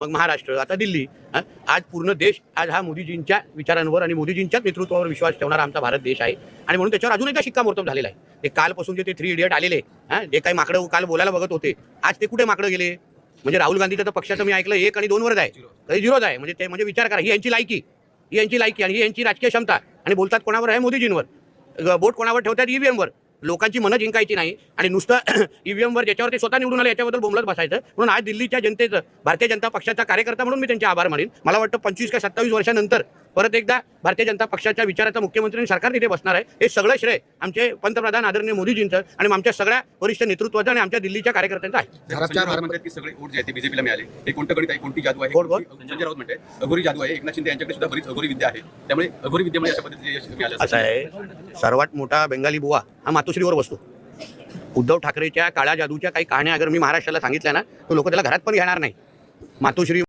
मग महाराष्ट्र, आता दिल्ली. आज पूर्ण देश आज हा मोदीजींच्या विचारांवर आणि मोदीजींच्याच नेतृत्वावर विश्वास ठेवणारा आमचा भारत देश आहे. आणि म्हणून त्याच्यावर अजून एकदा शिक्कामोर्तब झालेला आहे. ते कालपासून जे ते 3 इडियट आलेले, जे काही माकडं काल बोलायला बघत होते, आज ते कुठे माकडं गेले? म्हणजे राहुल गांधीचं तर पक्षाचं मी ऐकलं 1 आणि 2 वरच आहे, काही 0च आहे. म्हणजे ते म्हणजे विचार करा, ही यांची लायकी आणि ही यांची राजकीय क्षमता. आणि बोलतात कोणावर आहे? मोदीजींवर. बोट कोणावर ठेवतात? ईव्हीएमवर. लोकांची मनं जिंकायची नाही आणि नुसतं ईव्हीएमवर ज्याच्यावर ते स्वतः निवडून आले याच्याबद्दल बोंबलत बसायचं. म्हणून आज दिल्लीच्या जनतेचं, भारतीय जनता पक्षाचा कार्यकर्ता म्हणून मी त्यांचे आभार मानेन. मला वाटतं 25 का 27 वर्षानंतर परत एकदा भारतीय जनता पक्षाच्या विचाराचा मुख्यमंत्री आणि सरकार तिथे बसणार आहे. हे सगळं श्रेय आमचे पंतप्रधान आदरणीय मोदीजींचं आणि आमच्या सगळ्या वरिष्ठ नेतृत्वाचं आणि आमच्या दिल्लीच्या कार्यकर्त्यांचं आहे. म्हणतात की सगळे वोट जे आहे ते बीजेपीला मिळाले. हे कोणतं गणित आहे, कोणती जादू आहे? संजय राऊत म्हणतात अघोरी जादू आहे. एकनाथ शिंदे यांच्याकडे सुद्धा बरीच अघोरी विद्या आहे. त्यामुळे अघोरी विद्येमुळे अशा पद्धतीने यश मिळालं. असं आहे, सर्वात मोठा बेंगाली बुवा हा मातोश्रीवर बसतो. उद्धव ठाकरेच्या काळ्या जादूच्या काही कहाण्या अगर मी महाराष्ट्राला सांगितल्या ना, तर लोक त्याला घरात पण घेणार नाही. मातोश्री